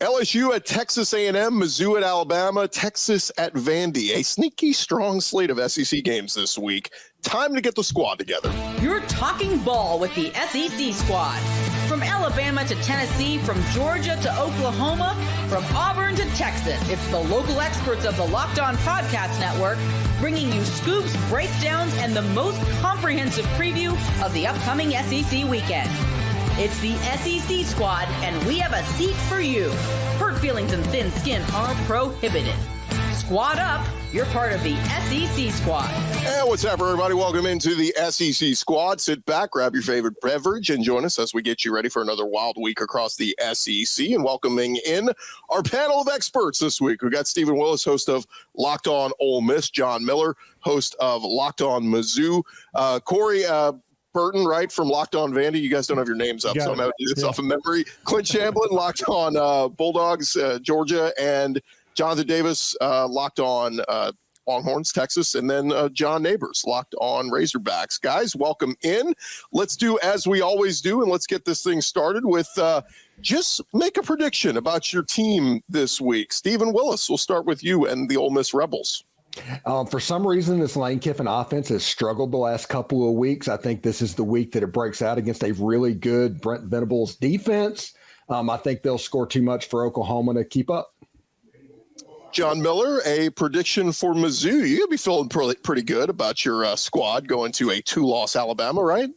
LSU at Texas A&M, Mizzou at Alabama, Texas at Vandy. A sneaky, strong slate of SEC games this week. Time to get the squad together. You're talking ball with the SEC squad. From Alabama to Tennessee, from Georgia to Oklahoma, from Auburn to Texas, it's the local experts of the Locked On Podcast Network bringing you scoops, breakdowns, and the most comprehensive preview of the upcoming SEC weekend. It's the SEC squad, and we have a seat for you. Hurt feelings and thin skin are prohibited. Squad up. You're part of the SEC squad. Hey, what's up, everybody? Welcome into the SEC squad. Sit back, grab your favorite beverage, and join us as we get you ready for another wild week across the SEC. And welcoming in our panel of experts this week, we've got Stephen Willis, host of Locked On Ole Miss, John Miller, host of Locked On Mizzou, Corey Burton, right, from Locked On Vandy. You guys don't have your names up, so I'm going to do this off of memory. Clint Chamblin, Locked On Bulldogs, Georgia, and Jonathan Davis, Locked On Longhorns, Texas, and then John Neighbors, Locked On Razorbacks. Guys, welcome in. Let's do as we always do, and let's get this thing started with just make a prediction about your team this week. Stephen Willis, we'll start with you and the Ole Miss Rebels. For some reason, this Lane Kiffin offense has struggled the last couple of weeks. I think this is the week that it breaks out against a really good Brent Venables defense. I think they'll score too much for Oklahoma to keep up. John Miller, a prediction for Mizzou. You're going to be feeling pretty good about your squad going to a 2-loss Alabama, right?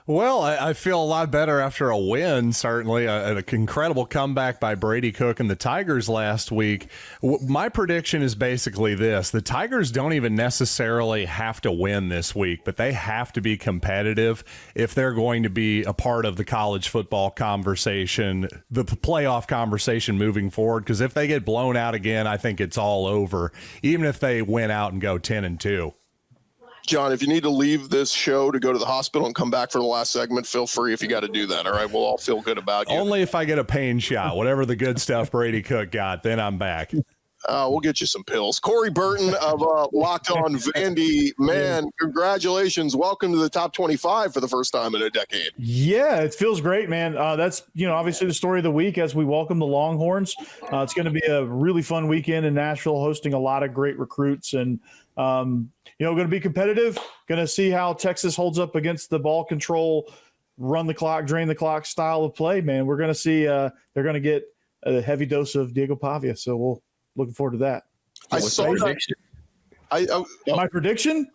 Well, I feel a lot better after a win, certainly. An incredible comeback by Brady Cook and the Tigers last week. My prediction is basically this. The Tigers don't even necessarily have to win this week, but they have to be competitive if they're going to be a part of the college football conversation, the playoff conversation moving forward, because if they get blown out again, I think it's all over, even if they win out and go 10-2. John, if you need to leave this show to go to the hospital and come back for the last segment, feel free if you got to do that. All right, we'll all feel good about you. Only if I get a pain shot, whatever the good stuff Brady Cook got, then I'm back. We'll get you some pills. Corey Burton of Locked On Vandy. Man, congratulations. Welcome to the top 25 for the first time in a decade. Yeah, it feels great, man. That's, obviously the story of the week as we welcome the Longhorns. It's going to be a really fun weekend in Nashville, hosting a lot of great recruits and, going to be competitive. Going to see how Texas holds up against the ball control, run the clock, drain the clock style of play, man. We're going to see they're going to get a heavy dose of Diego Pavia, so we'll looking forward to that. I saw that. My prediction?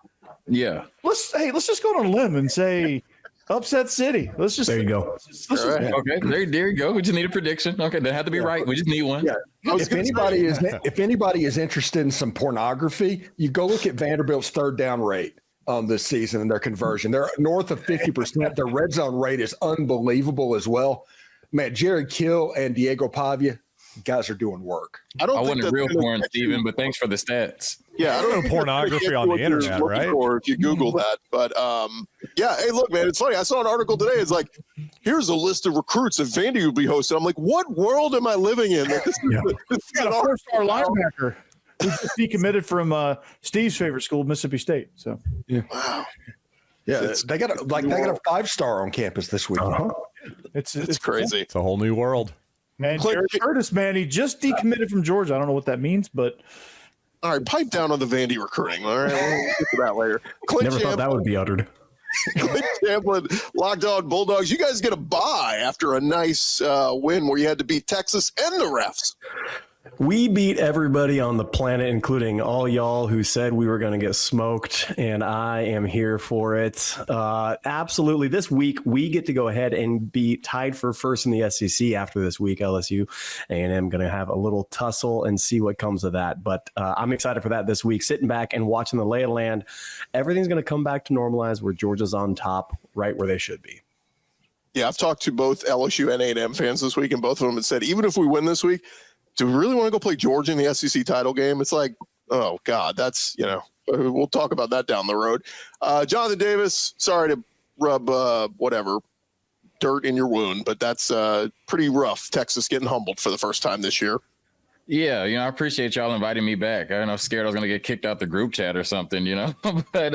Yeah. Let's just go on a limb and say upset city. There you go. Okay, there you go. We just need a prediction. Okay, doesn't have to be right. We just need one. Yeah. If anybody is interested in some pornography, you go look at Vanderbilt's third down rate this season and their conversion. They're north of 50%. Their red zone rate is unbelievable as well. Man, Jared Kill and Diego Pavia, guys are doing work. I wasn't real porn, Steven, but thanks for the stats. Yeah, I don't know pornography on the internet, right? Or if you Google that, but yeah. Hey, look, man, it's funny. I saw an article today. It's like, here's a list of recruits that Vandy would be hosting. I'm like, what world am I living in? This got a 4-star linebacker who just decommitted from Steve's favorite school, Mississippi State. So yeah, wow. Yeah, they got a 5-star on campus this week. It's crazy. It's a whole new world. Man, Jared Curtis, man, he just decommitted from Georgia. I don't know what that means, but all right, pipe down on the Vandy recruiting. All right, we'll get to that later. Never thought that would be uttered. Clint Chamblin, Locked On Bulldogs. You guys get a bye after a nice win where you had to beat Texas and the refs. We beat everybody on the planet, including all y'all who said we were going to get smoked, and I am here for it. Absolutely. This week, we get to go ahead and be tied for first in the SEC after this week. LSU A&M going to have a little tussle and see what comes of that. But I'm excited for that this week, sitting back and watching the lay of the land. Everything's going to come back to normalize where Georgia's on top, right where they should be. Yeah, I've talked to both LSU and A&M fans this week, and both of them have said, even if we win this week, do we really want to go play Georgia in the SEC title game? It's like, oh, God, that's, we'll talk about that down the road. Jonathan Davis, sorry to rub dirt in your wound, but that's pretty rough. Texas getting humbled for the first time this year. Yeah, I appreciate y'all inviting me back. I was scared I was going to get kicked out the group chat or something, but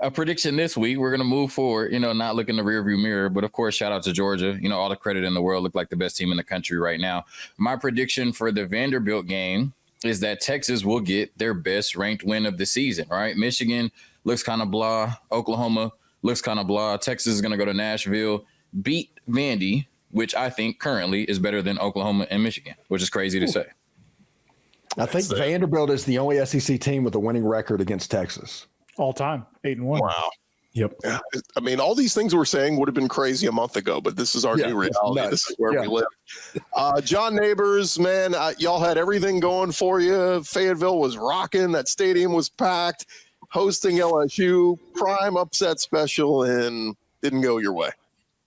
a prediction this week, we're going to move forward, not look in the rearview mirror. But of course, shout out to Georgia. All the credit in the world. Look like the best team in the country right now. My prediction for the Vanderbilt game is that Texas will get their best ranked win of the season, right? Michigan looks kind of blah. Oklahoma looks kind of blah. Texas is going to go to Nashville, beat Vandy, which I think currently is better than Oklahoma and Michigan, which is crazy to say. I think Vanderbilt is the only SEC team with a winning record against Texas. All time, 8-1. Wow. Yep. Yeah. I mean, all these things we're saying would have been crazy a month ago, but this is our new reality. This is where we live. John Neighbors, man, y'all had everything going for you. Fayetteville was rocking. That stadium was packed. Hosting LSU, prime upset special, and didn't go your way.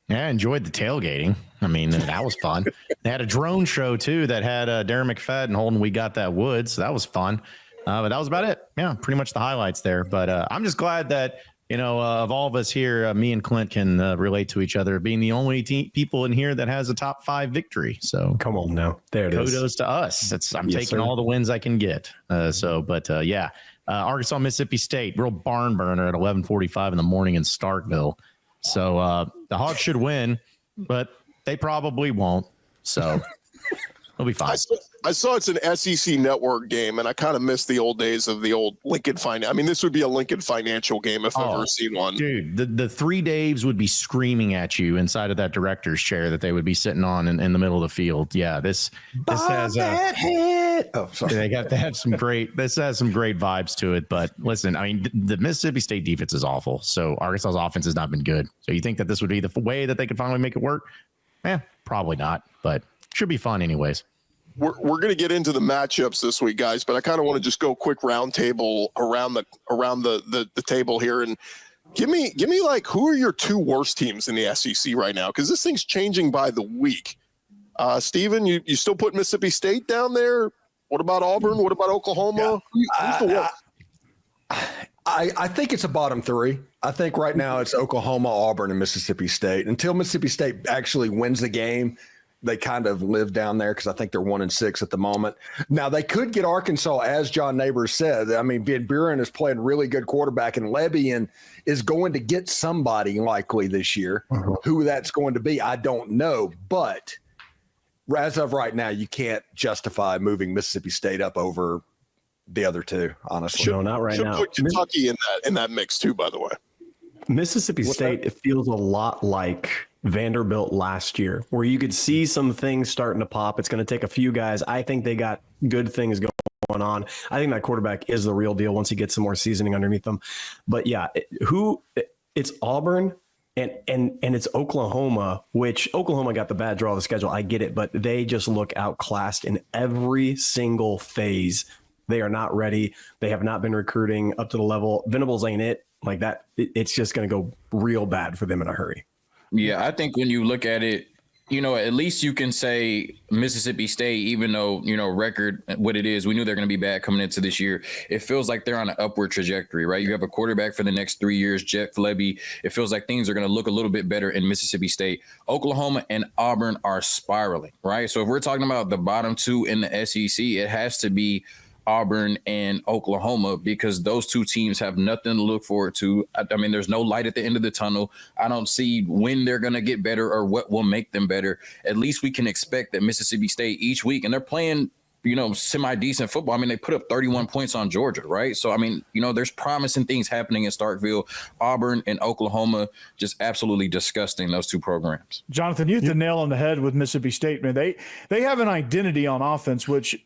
Yeah, I enjoyed the tailgating. I mean, that was fun. They had a drone show, too, that had Darren McFadden holding We Got That Wood, so that was fun. But that was about it. Yeah, pretty much the highlights there. But I'm just glad that, of all of us here, me and Clint can relate to each other, being the only people in here that has a top 5 victory. So come on now. There it is. Kudos to us. I'm taking all the wins I can get. Arkansas, Mississippi State, real barn burner at 11:45 in the morning in Starkville. So the Hawks should win, but they probably won't. So it'll be fine. I saw it's an SEC network game, and I kind of miss the old days of the old Lincoln Financial. I mean, this would be a Lincoln Financial game if I've ever seen one. Dude, the 3 Daves would be screaming at you inside of that director's chair that they would be sitting on in the middle of the field. Yeah, this has they have some great. This has some great vibes to it. But listen, I mean, the Mississippi State defense is awful. So Arkansas's offense has not been good. So you think that this would be the way that they could finally make it work? Probably not. But should be fun anyways. We're going to get into the matchups this week, guys, but I kind of want to just go quick round table around the table here and give me like, who are your 2 worst teams in the SEC right now? Because this thing's changing by the week. Steven, you still put Mississippi State down there? What about Auburn? What about Oklahoma? Who's the worst? I think it's a bottom 3. I think right now it's Oklahoma, Auburn, and Mississippi State. Until Mississippi State actually wins the game, they kind of live down there because I think they're 1-6 at the moment. Now they could get Arkansas, as John Neighbors said. I mean, Van Buren is playing really good quarterback, and Lebian is going to get somebody likely this year. Who that's going to be, I don't know. But as of right now, you can't justify moving Mississippi State up over the other 2. Honestly, no, not right now. Put Kentucky in that mix too, by the way. Mississippi State, it feels a lot like Vanderbilt last year, where you could see some things starting to pop. It's going to take a few guys. I think they got good things going on. I think that quarterback is the real deal once he gets some more seasoning underneath them. But yeah, it's Auburn and it's Oklahoma, which Oklahoma got the bad draw of the schedule. I get it, but they just look outclassed in every single phase. They are not ready. They have not been recruiting up to the level. Venables ain't it. Like that, it's just going to go real bad for them in a hurry. Yeah, I think when you look at it, at least you can say Mississippi State, even though, record what it is, we knew they're going to be bad coming into this year. It feels like they're on an upward trajectory, right? You have a quarterback for the next 3 years, Jeff Lebby. It feels like things are going to look a little bit better in Mississippi State. Oklahoma and Auburn are spiraling, right? So if we're talking about the bottom 2 in the SEC, it has to be Auburn and Oklahoma, because those 2 teams have nothing to look forward to. I mean, there's no light at the end of the tunnel. I don't see when they're going to get better or what will make them better. At least we can expect that Mississippi State each week, and they're playing, semi-decent football. I mean, they put up 31 points on Georgia, right? So, I mean, there's promising things happening in Starkville. Auburn and Oklahoma, just absolutely disgusting, those 2 programs. Jonathan, you hit the nail on the head with Mississippi State, man. They have an identity on offense, which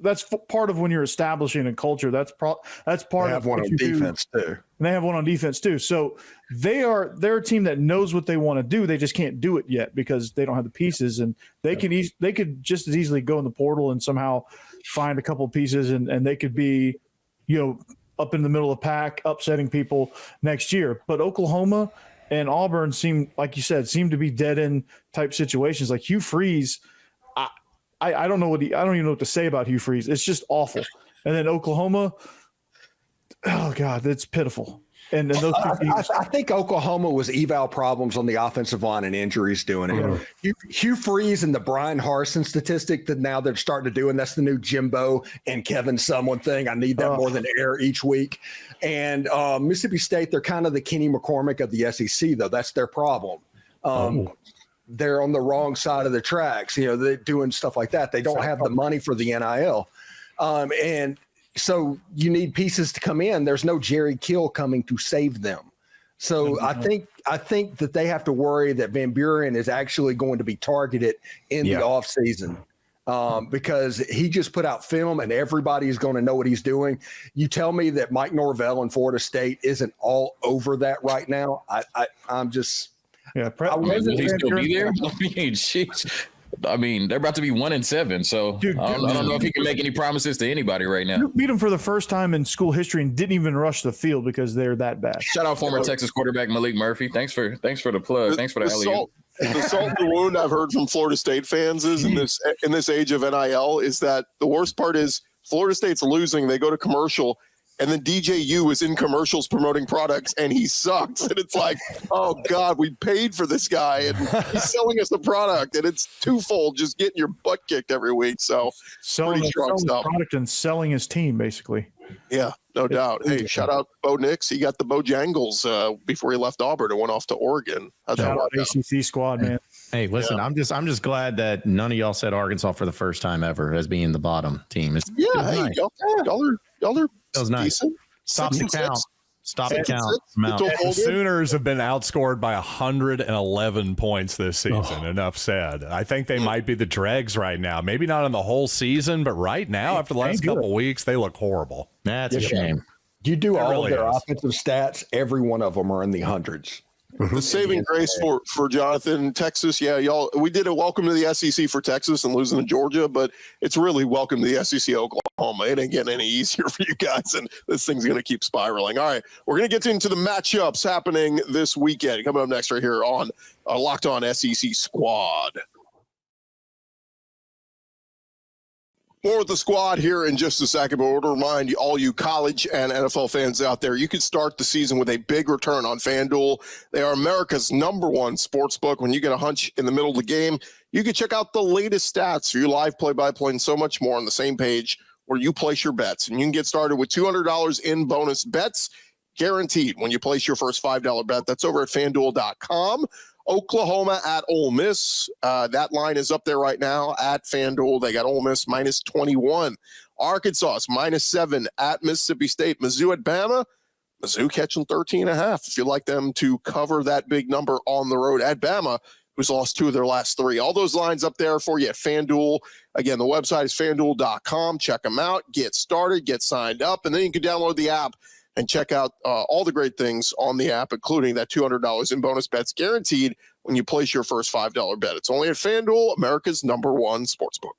that's part of when you're establishing a culture. That's part they have of one on defense too. And they have one on defense too. So they're a team that knows what they want to do. They just can't do it yet because they don't have the pieces. And they could just as easily go in the portal and somehow find a couple of pieces, and they could be, up in the middle of the pack, upsetting people next year. But Oklahoma and Auburn seem to be dead end type situations. Like Hugh Freeze, I don't know I don't even know what to say about Hugh Freeze. It's just awful. And then Oklahoma, oh God, it's pitiful. And those two teams. I think Oklahoma was eval problems on the offensive line and injuries doing it. Hugh Freeze and the Brian Harsin statistic that now they're starting to do, and that's the new Jimbo and Kevin someone thing. I need that more than air each week. And Mississippi State, they're kind of the Kenny McCormick of the SEC, though. That's their problem. They're on the wrong side of the tracks. They're doing stuff like that. They don't have the money for the NIL. And so you need pieces to come in. There's no Jerry Kill coming to save them. So I think that they have to worry that Van Buren is actually going to be targeted in the offseason because he just put out film and everybody is going to know what he's doing. You tell me that Mike Norvell in Florida State isn't all over that right now. I'm just – will he still be there? I mean, they're about to be 1-7, so I don't know if he can make any promises to anybody right now. You beat them for the first time in school history and didn't even rush the field because they're that bad. Shout out former Texas quarterback Malik Murphy. Thanks for the plug. Thanks for the alley-oop. The salt in the wound I've heard from Florida State fans is in this age of NIL is that the worst part is Florida State's losing. They go to commercial. And then DJU was in commercials promoting products, and he sucks. And it's like, oh, God, we paid for this guy, and he's selling us the product. And it's twofold, just getting your butt kicked every week. So selling his product and selling his team, basically. Yeah, no doubt. Hey, shout out Bo Nix. He got the Bojangles before he left Auburn and went off to Oregon. How'd that work out? ACC squad, man. Hey, listen, I'm just glad that none of y'all said Arkansas for the first time ever as being the bottom team. Hey, y'all are that was nice. decent. Stop the count. Stop the count. The Sooners have been outscored by 111 points this season. Enough said. I think they might be the dregs right now. Maybe not in the whole season, but right now, after the last couple of weeks, they look horrible. That's a shame. You do all of their offensive stats, every one of them are in the hundreds. The saving grace for Jonathan, Texas, y'all, we did a welcome to the SEC for Texas and losing to Georgia, but it's really welcome to the SEC Oklahoma. It ain't getting any easier for you guys, and this thing's going to keep spiraling. All right, we're going to get into the matchups happening this weekend. Coming up next right here on Locked On SEC Squad. More with the squad here in just a second, but I want to remind all you college and NFL fans out there, you can start the season with a big return on FanDuel. They are America's #1 sports book. When you get a hunch in the middle of the game, you can check out the latest stats for your live play-by-play and so much more on the same page where you place your bets. And you can get started with $200 in bonus bets guaranteed when you place your first $5 bet. That's over at FanDuel.com. Oklahoma at Ole Miss. That line is up there right now at FanDuel. They got Ole Miss -21. Arkansas is -7 at Mississippi State. Mizzou at Bama. Mizzou catching 13.5. If you'd like them to cover that big number on the road at Bama, who's lost 2 of their last 3. All those lines up there for you at FanDuel. Again, the website is FanDuel.com. Check them out. Get started. Get signed up. And then you can download the app and check out all the great things on the app, including that $200 in bonus bets guaranteed when you place your first $5 bet. It's only at FanDuel, America's #1 sportsbook.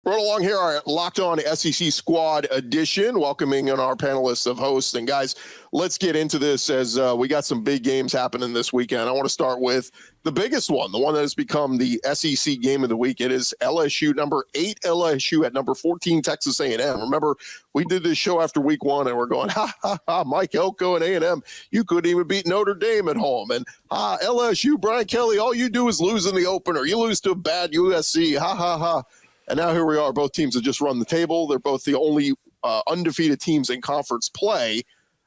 Right along here, our Locked On SEC Squad edition, welcoming in our panelists of hosts. And guys, let's get into this as we got some big games happening this weekend. I want to start with the biggest one, the one that has become the SEC game of the week. It is LSU, #8 LSU at #14 Texas A&M. Remember, we did this show after week 1 and we're going, Mike Elko and A&M, you couldn't even beat Notre Dame at home. And LSU, Brian Kelly, all you do is lose in the opener. You lose to a bad USC, And now here we are. Both teams have just run the table. They're both the only undefeated teams in conference play.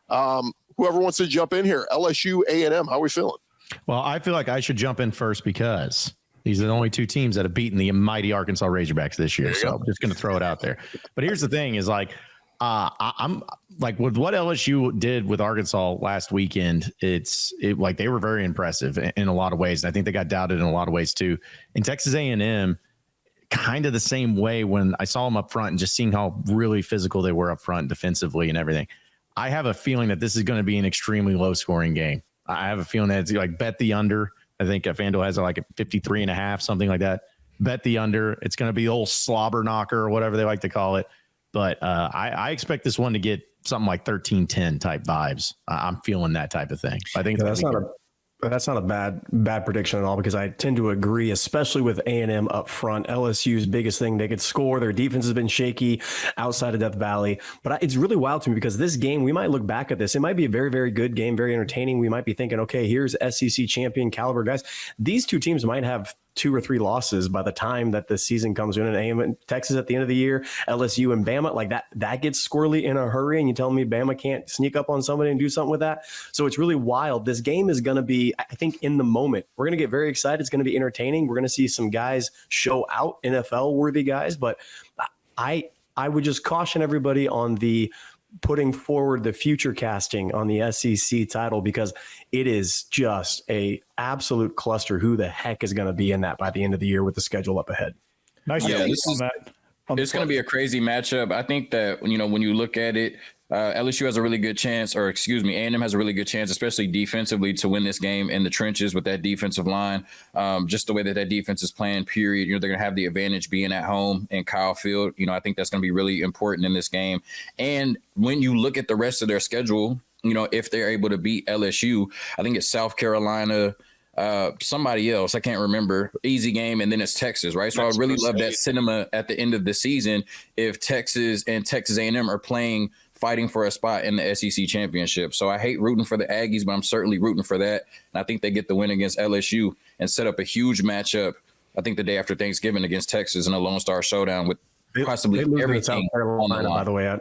Whoever wants to jump in here, LSU, A&M, how are we feeling? Well, I feel like I should jump in first because these are the only 2 teams that have beaten the mighty Arkansas Razorbacks this year. So I'm just going to throw it out there. But here's the thing is like, I'm like with what LSU did with Arkansas last weekend, like they were very impressive in a lot of ways. And I think they got doubted in a lot of ways too. In Texas A&M, kind of the same way when I saw them up front and just seeing how really physical they were up front defensively and everything. I have a feeling that this is going to be an extremely low scoring game. I have a feeling that it's like bet the under. I think FanDuel has like a 53.5, something like that. Bet the under. It's going to be the old slobber knocker or whatever they like to call it. But I expect this one to get something like 13-10 type vibes. I'm feeling that type of thing. I think That's not a bad prediction at all, because I tend to agree, especially with A&M up front. LSU's biggest thing, they could score. Their defense has been shaky outside of Death Valley. But it's really wild to me, because this game, we might look back at this. It might be a very, very good game, very entertaining. We might be thinking, okay, here's SEC champion caliber guys. These two teams might have 2 or 3 losses by the time that the season comes in. And A&M and Texas at the end of the year, LSU and Bama, like that gets squirrely in a hurry. And you tell me Bama can't sneak up on somebody and do something with that. So it's really wild. This game is going to be, I think, in the moment, we're going to get very excited. It's going to be entertaining. We're going to see some guys show out, NFL worthy guys. But I would just caution everybody on the putting forward the future casting on the SEC title, because it is just a absolute cluster. Who the heck is going to be in that by the end of the year with the schedule up ahead? Nice. Yeah, It's going to be a crazy matchup. I think that, when you look at it, LSU has a really good chance, or excuse me, A&M has a really good chance, especially defensively, to win this game in the trenches with that defensive line. Just the way that defense is playing, period. They're going to have the advantage being at home in Kyle Field. I think that's going to be really important in this game. And when you look at the rest of their schedule, if they're able to beat LSU, I think it's South Carolina, somebody else, I can't remember, easy game, and then it's Texas, right? So I would really love that cinema at the end of the season if Texas and Texas A&M are fighting for a spot in the SEC championship. So I hate rooting for the Aggies, but I'm certainly rooting for that. And I think they get the win against LSU and set up a huge matchup, I think, the day after Thanksgiving against Texas in a Lone Star Showdown with possibly everything on the line. By the way,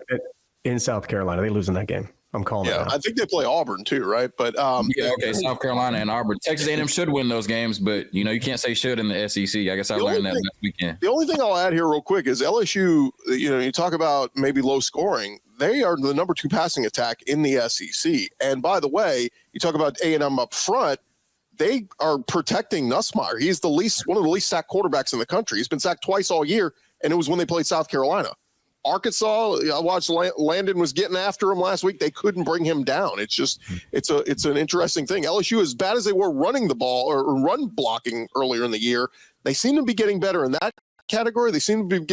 in South Carolina, they lose in that game. I'm calling it out. I think they play Auburn too, right? But South Carolina and Auburn. Texas A&M should win those games, but you can't say should in the SEC. I guess I learned that last weekend. The only thing I'll add here real quick is LSU, you talk about maybe low scoring. They are the number 2 passing attack in the SEC. And by the way, you talk about A&M up front, they are protecting Nussmeier. He's one of the least sacked quarterbacks in the country. He's been sacked twice all year, and it was when they played South Carolina. Arkansas, I watched Landon was getting after him last week. They couldn't bring him down. It's just, it's an interesting thing. LSU, as bad as they were running the ball or run blocking earlier in the year, they seem to be getting better in that category. They seem to be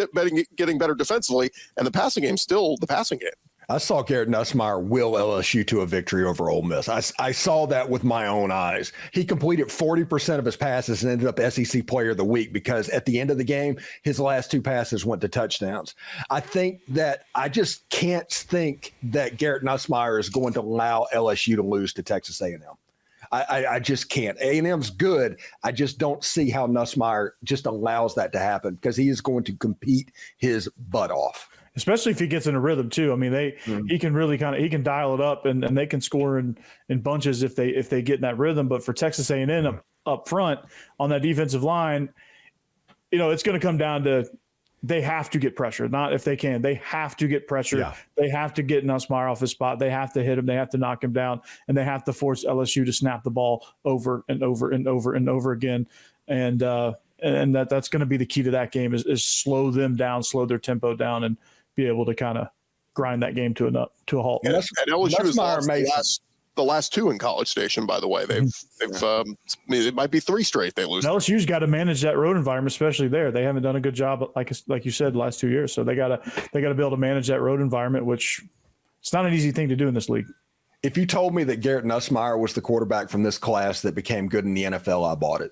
getting better defensively, and the passing game still the passing game. I saw Garrett Nussmeier will LSU to a victory over Ole Miss. I saw that with my own eyes. He completed 40% of his passes and ended up SEC Player of the Week, because at the end of the game, his last 2 passes went to touchdowns. I think that I just can't think that Garrett Nussmeier is going to allow LSU to lose to Texas A&M. I just can't. A&M's good. I just don't see how Nussmeier just allows that to happen, because he is going to compete his butt off. Especially if he gets in a rhythm too. I mean, he can really he can dial it up, and they can score in bunches if they get in that rhythm. But for Texas A&M up front on that defensive line, it's going to come down to they have to get pressure. Not if they can. They have to get pressure. Yeah. They have to get Nussmeier off his spot. They have to hit him. They have to knock him down, and they have to force LSU to snap the ball over and over and over and over again. And that's going to be the key to that game is slow them down, slow their tempo down, and be able to kind of grind that game to a halt. And LSU has lost the last 2 in College Station, by the way. They've it might be 3 straight they lose. LSU's got to manage that road environment, especially there. They haven't done a good job, like you said, the last 2 years. So they got to be able to manage that road environment, which it's not an easy thing to do in this league. If you told me that Garrett Nussmeier was the quarterback from this class that became good in the NFL, I bought it.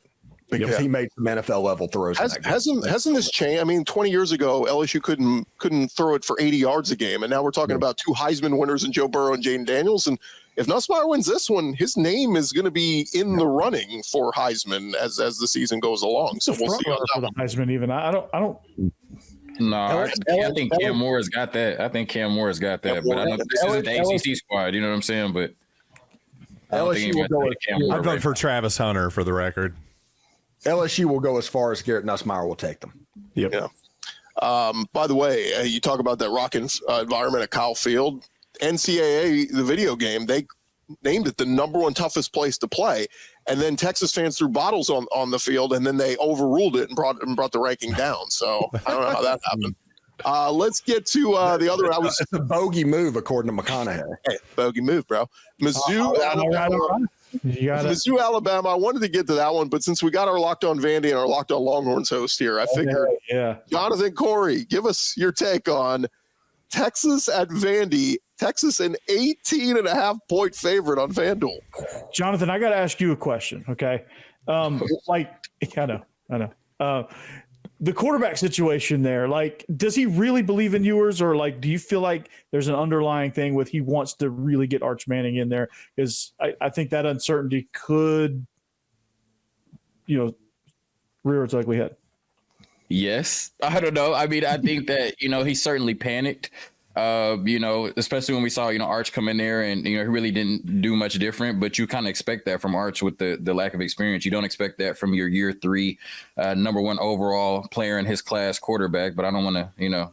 Because he made some NFL level throws. Hasn't this changed? I mean, 20 years ago, LSU couldn't throw it for 80 yards a game, and now we're talking about 2 Heisman winners in Joe Burrow and Jaden Daniels. And if Nussmeier wins this one, his name is going to be in the running for Heisman as the season goes along. So we'll see for the Heisman. Even I don't. No, I think Cam Moore's got that. But I know this isn't the ACC squad. You know what I'm saying? But LSU will go. I vote for Travis Hunter, for the record. LSU will go as far as Garrett Nussmeier will take them. Yep. Yeah. By the way, you talk about that rocking environment at Kyle Field. NCAA, the video game, they named it the number 1 toughest place to play. And then Texas fans threw bottles on the field, and then they overruled it and brought the ranking down. So I don't know how that happened. Let's get to the other. It's a bogey move, according to McConaughey. Hey, bogey move, bro. Mizzou, Alabama. Mizzou, Alabama. I wanted to get to that one, but since we got our Locked On Vandy and our Locked On Longhorns host here, I figured, Jonathan Corey, give us your take on Texas at Vandy. Texas an 18.5-point favorite on FanDuel. Jonathan, I got to ask you a question, okay? I know. The quarterback situation there, like, does he really believe in Ewers, or like, do you feel like there's an underlying thing with he wants to really get Arch Manning in there? Because I think that uncertainty could, rear its ugly head. Yes. I don't know. I mean, I think that, he certainly panicked, especially when we saw, Arch come in there and, he really didn't do much different, but you kind of expect that from Arch with the lack of experience. You don't expect that from your year 3, number 1 overall player in his class quarterback, but I don't want to,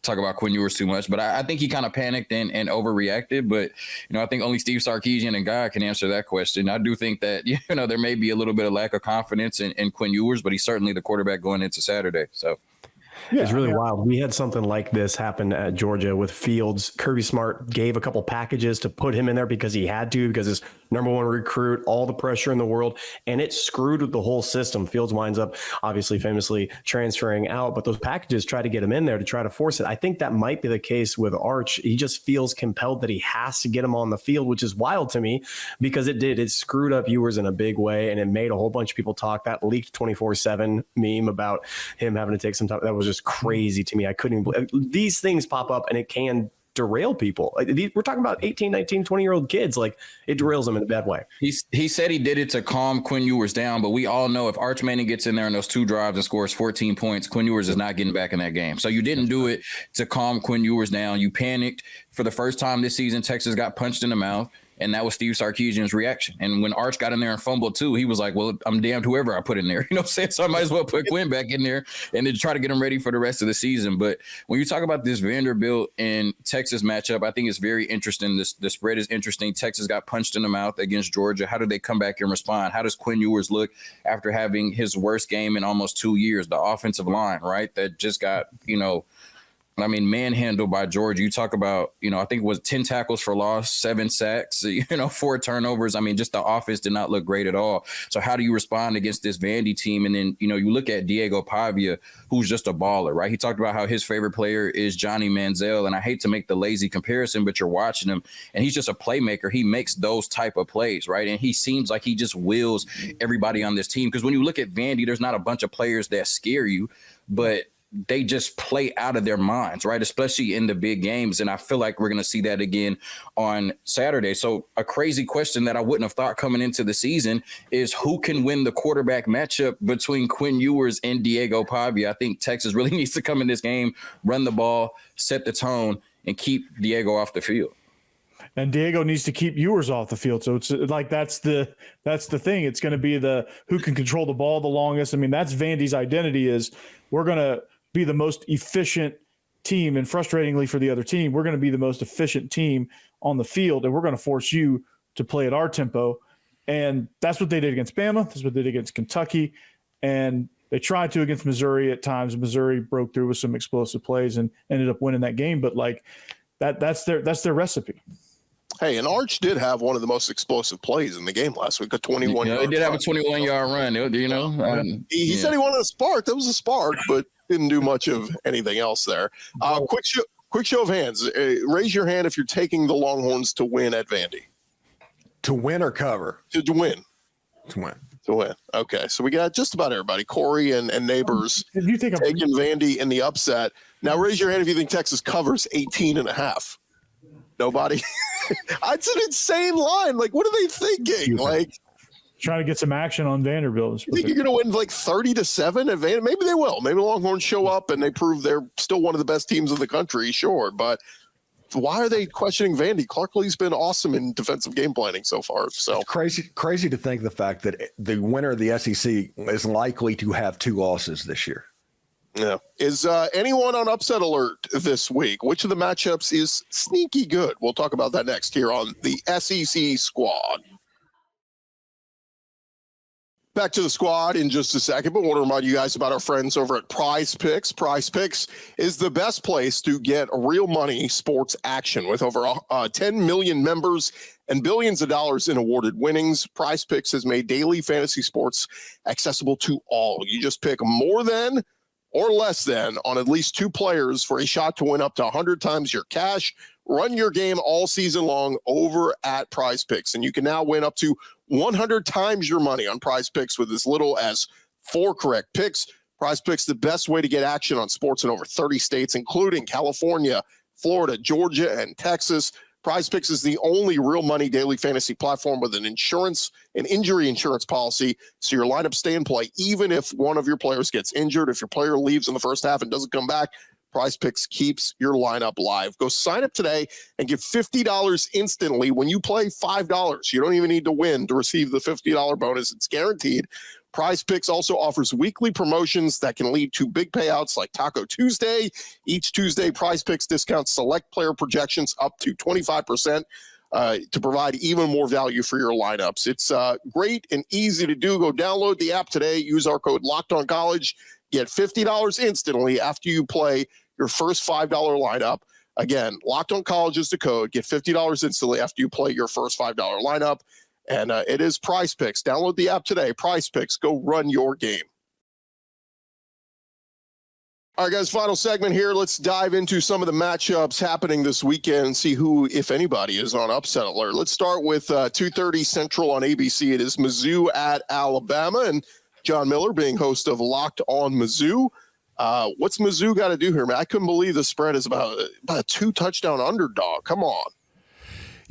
talk about Quinn Ewers too much, but I think he kind of panicked and overreacted. But, I think only Steve Sarkisian and God can answer that question. I do think that, there may be a little bit of lack of confidence in Quinn Ewers, but he's certainly the quarterback going into Saturday. So. Yeah, it's really wild. We had something like this happen at Georgia with Fields. Kirby Smart gave a couple packages to put him in there because he had to, because his number 1 recruit, all the pressure in the world, and it screwed with the whole system. Fields winds up obviously famously transferring out, but those packages try to get him in there to try to force it. I think that might be the case with Arch. He just feels compelled that he has to get him on the field, which is wild to me because it screwed up Ewers in a big way, and it made a whole bunch of people talk. That leaked 24/7 meme about him having to take some time. That was just crazy to me. I couldn't believe these things pop up, and it can derail people. We're talking about 18, 19, 20-year-old kids. Like, it derails them in a bad way. He said he did it to calm Quinn Ewers down, but we all know if Arch Manning gets in there in those 2 drives and scores 14 points, Quinn Ewers is not getting back in that game. So you didn't do it to calm Quinn Ewers down. You panicked. For the first time this season, Texas got punched in the mouth. And that was Steve Sarkisian's reaction. And when Arch got in there and fumbled too, he was like, well, I'm damned whoever I put in there. So I might as well put Quinn back in there and then try to get him ready for the rest of the season. But when you talk about this Vanderbilt and Texas matchup, I think it's very interesting. The spread is interesting. Texas got punched in the mouth against Georgia. How do they come back and respond? How does Quinn Ewers look after having his worst game in almost 2 years? The offensive line, right? That just got, manhandled by Georgia. You talk about, I think it was 10 tackles for loss, 7 sacks, 4 turnovers. Just the offense did not look great at all. So how do you respond against this Vandy team? And then, you look at Diego Pavia, who's just a baller, right? He talked about how his favorite player is Johnny Manziel. And I hate to make the lazy comparison, but you're watching him and he's just a playmaker. He makes those type of plays, right? And he seems like he just wills everybody on this team. Because when you look at Vandy, there's not a bunch of players that scare you, but they just play out of their minds, right? Especially in the big games. And I feel like we're going to see that again on Saturday. So a crazy question that I wouldn't have thought coming into the season is who can win the quarterback matchup between Quinn Ewers and Diego Pavia? I think Texas really needs to come in this game, run the ball, set the tone, and keep Diego off the field. And Diego needs to keep Ewers off the field. So it's like that's the thing. It's going to be the who can control the ball the longest. That's Vandy's identity is we're going to be the most efficient team, and frustratingly for the other team, we're going to be the most efficient team on the field, and we're going to force you to play at our tempo. And that's what they did against Bama. That's what they did against Kentucky. And they tried to against Missouri at times. Missouri broke through with some explosive plays and ended up winning that game. But like that's their recipe. Hey, and Arch did have one of the most explosive plays in the game last week, a 21-yard He did have a 21-yard run, He said he wanted a spark. That was a spark, but didn't do much of anything else there. Quick show of hands. Raise your hand if you're taking the Longhorns to win at Vandy. To win or cover? To win. To win. To win. Okay, so we got just about everybody. Corey and Neighbors taking Vandy in the upset. Now raise your hand if you think Texas covers 18.5. Nobody? It's an insane line. Like, what are they thinking? Like, trying to get some action on Vanderbilt. You think you're going to win like 30-7 at Vanderbilt? Maybe they will. Maybe the Longhorns show up and they prove they're still one of the best teams in the country. Sure, but why are they questioning Vandy? Clark Lee's been awesome in defensive game planning so far. So it's crazy to think the fact that the winner of the SEC is likely to have 2 losses this year. Yeah. Is anyone on upset alert this week? Which of the matchups is sneaky good? We'll talk about that next here on the SEC Squad. Back to the squad in just a second, but want to remind you guys about our friends over at Prize Picks. Prize Picks is the best place to get real money sports action. With over 10 million members and billions of dollars in awarded winnings, Prize Picks has made daily fantasy sports accessible to all. You just pick more than or less than on at least 2 players for a shot to win up to 100 times your cash. Run your game all season long over at Prize Picks, and you can now win up to 100 times your money on Prize Picks with as little as 4 correct picks. Prize Picks, the best way to get action on sports in over 30 states, including California, Florida, Georgia, and Texas. Prize Picks is the only real money daily fantasy platform with an injury insurance policy, so your lineups stay in play even if one of your players gets injured. If your player leaves in the first half and doesn't come back, Prize Picks keeps your lineup live. Go sign up today and get $50 instantly when you play $5. You don't even need to win to receive the $50 bonus. It's guaranteed. Prize Picks also offers weekly promotions that can lead to big payouts like Taco Tuesday. Each Tuesday, Prize Picks discounts select player projections up to 25% to provide even more value for your lineups. It's great and easy to do. Go download the app today. Use our code LOCKEDONCollege. Get $50 instantly after you play your first $5 lineup. Again, Locked On College is the code. Get $50 instantly after you play your first $5 lineup. And it is Prize Picks. Download the app today. Prize Picks. Go run your game. All right, guys, final segment here. Let's dive into some of the matchups happening this weekend and see who, if anybody, is on upset alert. Let's start with 2:30 Central on ABC. It is Mizzou at Alabama, and John Miller being host of Locked On Mizzou. What's Mizzou got to do here, man? I couldn't believe the spread is about a 2-touchdown underdog. Come on.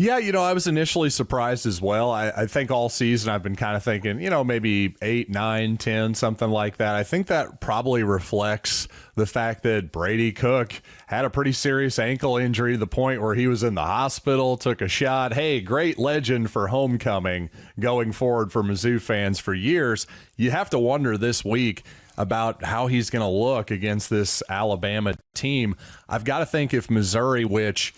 Yeah, I was initially surprised as well. I think all season I've been kind of thinking, maybe 8, 9, 10, something like that. I think that probably reflects the fact that Brady Cook had a pretty serious ankle injury to the point where he was in the hospital, took a shot. Hey, great legend for homecoming going forward for Mizzou fans for years. You have to wonder this week about how he's going to look against this Alabama team. I've got to think if Missouri, which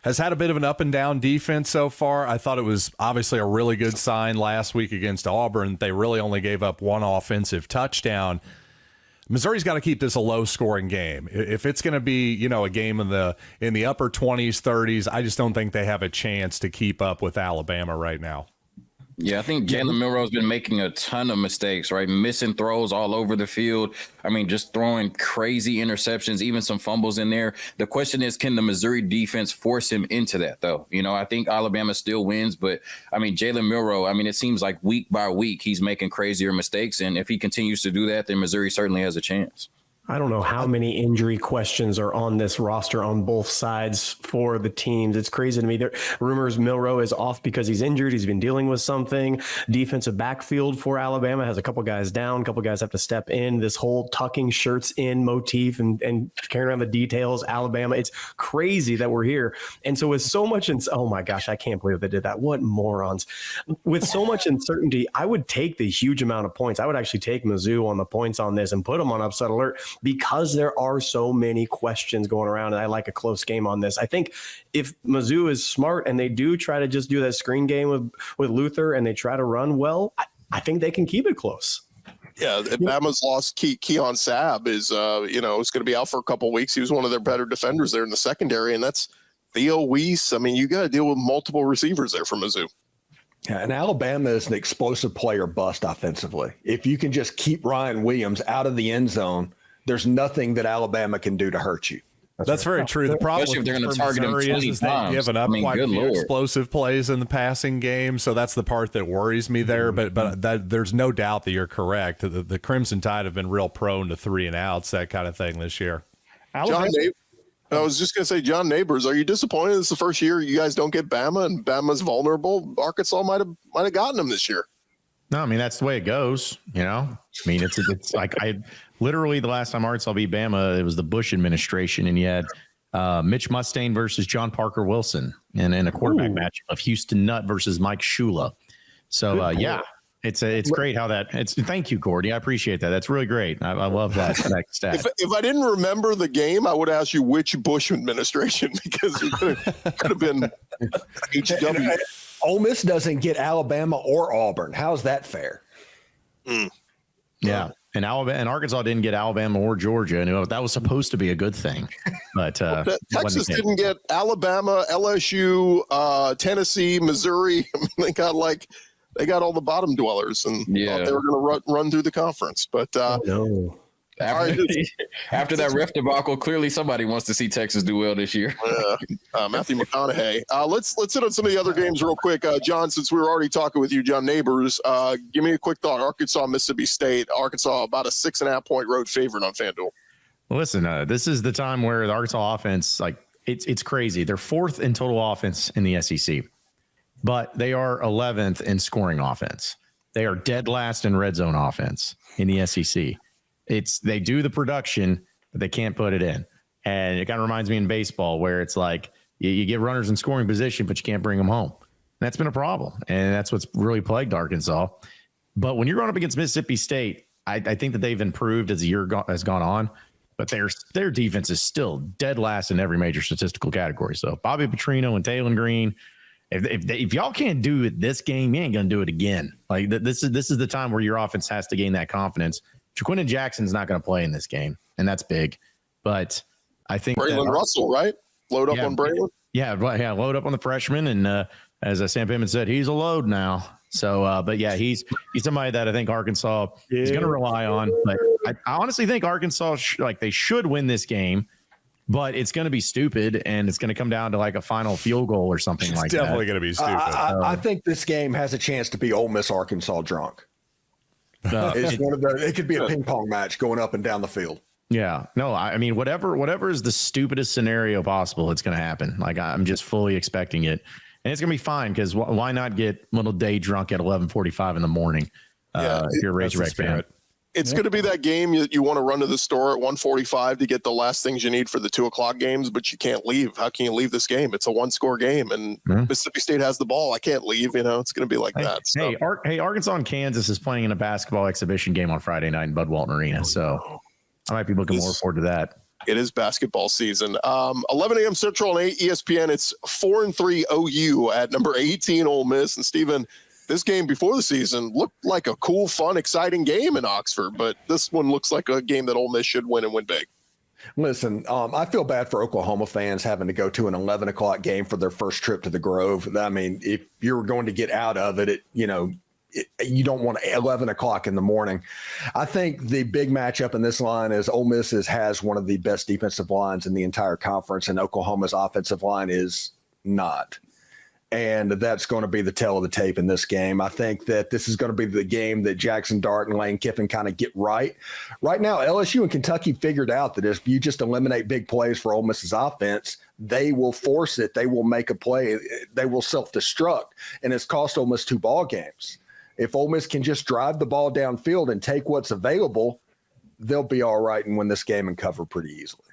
has had a bit of an up and down defense so far. I thought it was obviously a really good sign last week against Auburn. They really only gave up 1 offensive touchdown. Missouri's got to keep this a low scoring game. If it's going to be, a game in the upper 20s, 30s, I just don't think they have a chance to keep up with Alabama right now. Yeah, I think Jalen Milroe's been making a ton of mistakes, right? Missing throws all over the field. I mean, just throwing crazy interceptions, even some fumbles in there. The question is, can the Missouri defense force him into that, though? I think Alabama still wins, but, Jalen Milroe, it seems like week by week he's making crazier mistakes, and if he continues to do that, then Missouri certainly has a chance. I don't know how many injury questions are on this roster on both sides for the teams. It's crazy to me. There rumors Milroe is off because he's injured. He's been dealing with something. Defensive backfield for Alabama has a couple guys down. A couple guys have to step in. This whole tucking shirts in motif and carrying around the details. Alabama. It's crazy that we're here. And so with so much, oh my gosh, I can't believe they did that. What morons. With so much uncertainty, I would take the huge amount of points. I would actually take Mizzou on the points on this and put them on upset alert, because there are so many questions going around, and I like a close game on this. I think if Mizzou is smart and they do try to just do that screen game with Luther and they try to run well, I think they can keep it close. Yeah, Bama's lost Keon Sabb is, is going to be out for a couple of weeks. He was one of their better defenders there in the secondary, and that's Theo Weiss. You got to deal with multiple receivers there for Mizzou. Yeah, and Alabama is an explosive player bust offensively. If you can just keep Ryan Williams out of the end zone, there's nothing that Alabama can do to hurt you. That's very true. The problem Especially if they're going to target him 20 is they've times. given up quite a few Lord. explosive plays in the passing game, so that's the part that worries me there. But there's no doubt that you're correct. The Crimson Tide have been real prone to 3-and-outs, that kind of thing this year. I was just going to say, John Neighbors, are you disappointed this is the first year you guys don't get Bama and Bama's vulnerable? Arkansas might have gotten them this year. No, that's the way it goes. It's like literally the last time Arkansas beat Bama, it was the Bush administration, and you had Mitch Mustain versus John Parker Wilson, and in a quarterback match of Houston Nutt versus Mike Shula. So it's great how that. Thank you, Gordy. I appreciate that. That's really great. I love that stat. If I didn't remember the game, I would ask you which Bush administration, because it could have been HW. Ole Miss doesn't get Alabama or Auburn. How's that fair? Yeah. And Arkansas didn't get Alabama or Georgia. And that was supposed to be a good thing. But Texas didn't get Alabama, LSU, Tennessee, Missouri. They got all the bottom dwellers, and thought they were going to run through the conference. But After that ref debacle, clearly somebody wants to see Texas do well this year. Matthew McConaughey. Let's hit on some of the other games real quick. John, since we were already talking with you, John Neighbors, give me a quick thought. Arkansas, Mississippi State. Arkansas about a 6.5-point road favorite on FanDuel. Listen, this is the time where the Arkansas offense, like it's crazy. They're 4th in total offense in the SEC, but they are 11th in scoring offense. They are dead last in red zone offense in the SEC. They do the production, but they can't put it in. And it kind of reminds me in baseball where it's like you get runners in scoring position, but you can't bring them home. That's been a problem. And that's what's really plagued Arkansas. But when you're going up against Mississippi State, I think that they've improved as the year has gone on, but their defense is still dead last in every major statistical category. So Bobby Petrino and Taylor Green, if y'all can't do it this game, you ain't going to do it again. Like this is the time where your offense has to gain that confidence. Jaquindon Jackson's not going to play in this game, and that's big. But I think Braylon Russell, right? Load up on Braylon. Yeah, load up on the freshman, and as Sam Pittman said, he's a load now. So, but yeah, he's somebody that I think Arkansas is going to rely on. But I honestly think Arkansas they should win this game, but it's going to be stupid, and it's going to come down to like a final field goal or something like that. It's definitely going to be stupid. I think this game has a chance to be Ole Miss Arkansas drunk. It could be a ping pong match going up and down the field. Yeah, no, I mean, whatever is the stupidest scenario possible, it's going to happen. Like I'm just fully expecting it, and it's going to be fine because why not get little day drunk at 11:45 in the morning? If you're a Razorback fan. It's going to be that game you want to run to the store at 1:45 to get the last things you need for the 2:00 games, but you can't leave. How can you leave this game? It's a 1-score game, and Mississippi State has the ball. I can't leave. It's going to be like that. So. Hey, Arkansas and Kansas is playing in a basketball exhibition game on Friday night in Bud Walton Arena, so I might be looking more forward to that. It is basketball season. 11 a.m. Central on 8 ESPN. It's 4-3 OU at number 18 Ole Miss, and Stephen. This game before the season looked like a cool, fun, exciting game in Oxford, but this one looks like a game that Ole Miss should win and win big. Listen, I feel bad for Oklahoma fans having to go to an 11:00 game for their first trip to the Grove. I mean, if you're going to get out of it, you don't want 11:00 in the morning. I think the big matchup in this line is Ole Miss has one of the best defensive lines in the entire conference, and Oklahoma's offensive line is not. And that's going to be the tail of the tape in this game. I think that this is going to be the game that Jackson Dart and Lane Kiffin kind of get right. Right now, LSU and Kentucky figured out that if you just eliminate big plays for Ole Miss's offense, they will force it. They will make a play. They will self-destruct. And it's cost Ole Miss 2 ball games. If Ole Miss can just drive the ball downfield and take what's available, they'll be all right and win this game and cover pretty easily.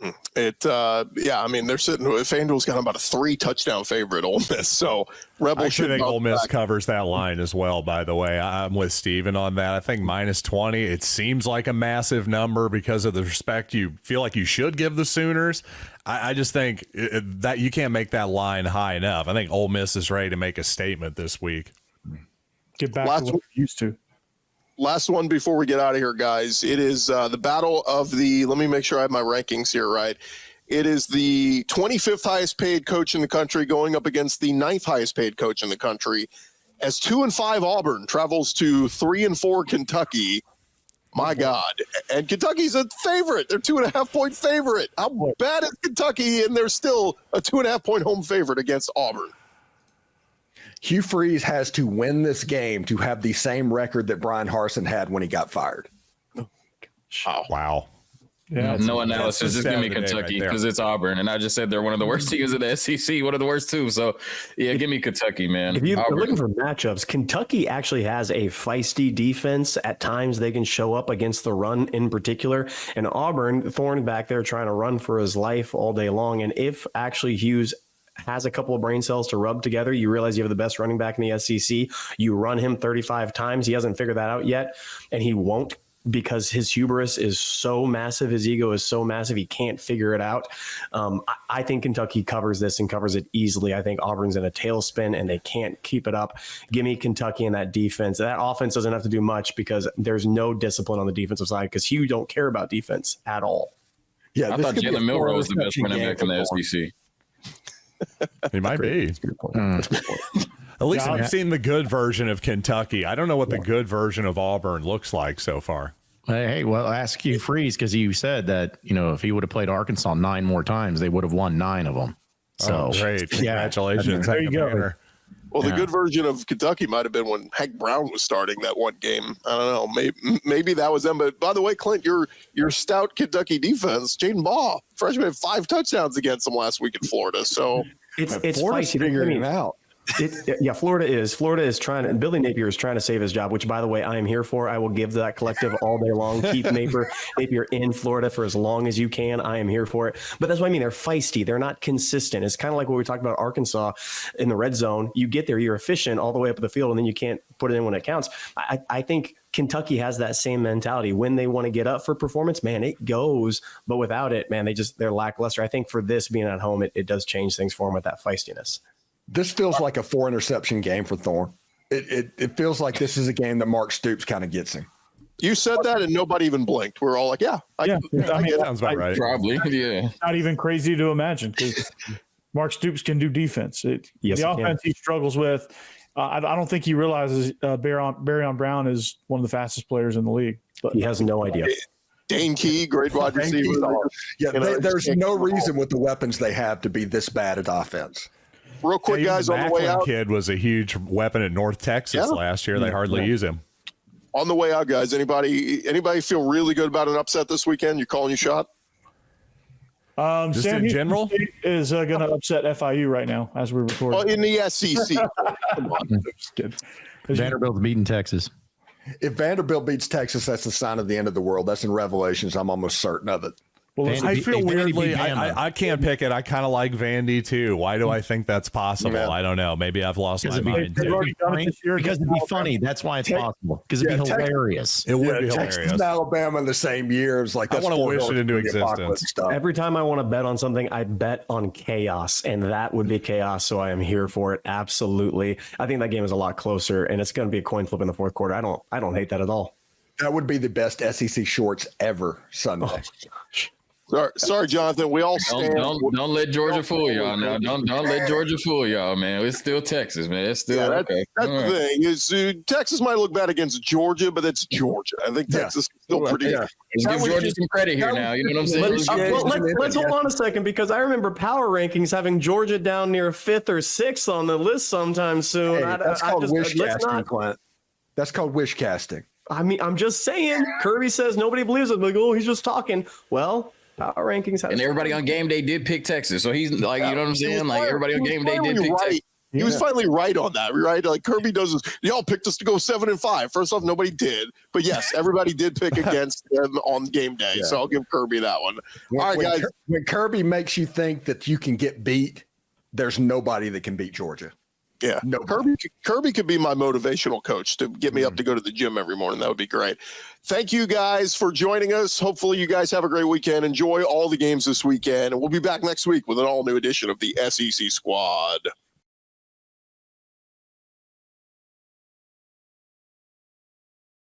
I mean, they're sitting with FanDuel's got about a 3-touchdown favorite Ole Miss. So I should think Ole Miss covers that line as well, by the way. I'm with Steven on that. I think -20, it seems like a massive number because of the respect you feel like you should give the Sooners. I just think that you can't make that line high enough. I think Ole Miss is ready to make a statement this week. Get back to what we used to. Last one before we get out of here, guys. It is the battle of let me make sure I have my rankings here right. It is the 25th highest paid coach in the country going up against the 9th highest paid coach in the country as 2-5 Auburn travels to 3-4 Kentucky. My God. And Kentucky's a favorite. They're 2.5-point favorite. How bad is Kentucky? And they're still a 2.5-point home favorite against Auburn. Hugh Freeze has to win this game to have the same record that Brian Harsin had when he got fired. Wow. Yeah, no analysis. Just give me Kentucky because it's Auburn. And I just said they're one of the worst teams in the SEC, one of the worst too. So, yeah, give me Kentucky, man. If you're looking for matchups, Kentucky actually has a feisty defense. At times they can show up against the run in particular. And Auburn, Thorne back there trying to run for his life all day long. And if actually Hughes has a couple of brain cells to rub together, you realize you have the best running back in the SEC. You run him 35 times. He hasn't figured that out yet, and he won't because his hubris is so massive. His ego is so massive. He can't figure it out. I think Kentucky covers this and covers it easily. I think Auburn's in a tailspin, and they can't keep it up. Give me Kentucky in that defense. That offense doesn't have to do much because there's no discipline on the defensive side because Hugh don't care about defense at all. Yeah, I thought Jalen Milroe was the best running back in the SEC. He might be. That's a good point. At least I've seen the good version of Kentucky. I don't know what the good version of Auburn looks like so far. Hey, well, ask Hugh Freeze, because you said that, if he would have played Arkansas 9 more times, they would have won 9 of them. So great. Congratulations. There you go. Well, the good version of Kentucky might have been when Hank Brown was starting that one game. I don't know. Maybe that was them. But by the way, Clint, your stout Kentucky defense, Jaden Baugh, freshman, had 5 touchdowns against them last week in Florida. So it's Florida's feisty. figuring it out. Florida is trying to. Billy Napier is trying to save his job, which, by the way, I am here for. I will give that collective all day long. Keep Napier in Florida for as long as you can. I am here for it. But that's what I mean. They're feisty. They're not consistent. It's kind of like what we talked about Arkansas in the red zone. You get there, you're efficient all the way up the field, and then you can't put it in when it counts. I think Kentucky has that same mentality. When they want to get up for performance, man, it goes. But without it, man, they're lackluster. I think for this being at home, it does change things for them with that feistiness. This feels like a 4-interception game for Thorne. It feels like this is a game that Mark Stoops kind of gets him. you said that and nobody even blinked. We're all like, I mean, that sounds about right. Probably, yeah. Not even crazy to imagine because Mark Stoops can do defense. The offense he struggles with, I don't think he realizes Barryon Brown is one of the fastest players in the league. But he has no idea. Dane Key, great wide receiver. There's no reason with the weapons they have to be this bad at offense. Real quick, guys, on the way out. Kid was a huge weapon at North Texas last year. They hardly use him. On the way out, guys, anybody feel really good about an upset this weekend? You calling your shot? Just Sam in general? State is going to upset FIU right now as we record. Oh, in the SEC. Come on. Vanderbilt's beating Texas. If Vanderbilt beats Texas, that's the sign of the end of the world. That's in Revelations. I'm almost certain of it. Well, I feel weirdly, I can't pick it. I kind of like Vandy too. Why do I think that's possible? Yeah. I don't know. Maybe I've lost my mind. Because it'd be funny. That's why it's possible. Because it'd be hilarious. It would be hilarious. Texas and Alabama in the same year. It's like, I want to wish it into existence. Every time I want to bet on something, I bet on chaos, and that would be chaos. So I am here for it. Absolutely. I think that game is a lot closer, and it's going to be a coin flip in the fourth quarter. I don't hate that at all. That would be the best SEC shorts ever Sunday. Sorry, Jonathan. We all stand. Don't let Georgia fool y'all now. Don't let Georgia fool y'all, man. It's still Texas, man. It's still okay. That's the thing. Is Texas might look bad against Georgia, but that's Georgia. I think Texas is still pretty. Let's give Georgia some credit here now. You know what I'm saying? Let's hold on a second, because I remember power rankings having Georgia down near 5th or 6th on the list sometime soon. Hey, that's called wish casting, Clint. That's called wish casting. I mean, I'm just saying. Kirby says nobody believes him. Like, oh, he's just talking. Well, power rankings. And everybody on game day did pick Texas. So he's like, you know what I'm saying? Like, everybody on game day did pick Texas. He was finally right on that, right? Like Kirby does this. Y'all picked us to go 7-5. First off, nobody did. But yes, everybody did pick against them on game day. Yeah. So I'll give Kirby that one. All right, guys. When Kirby makes you think that you can get beat, there's nobody that can beat Georgia. Yeah, no. Kirby could be my motivational coach to get me up to go to the gym every morning. That would be great. Thank you guys for joining us. Hopefully you guys have a great weekend. Enjoy all the games this weekend. And we'll be back next week with an all-new edition of the SEC Squad.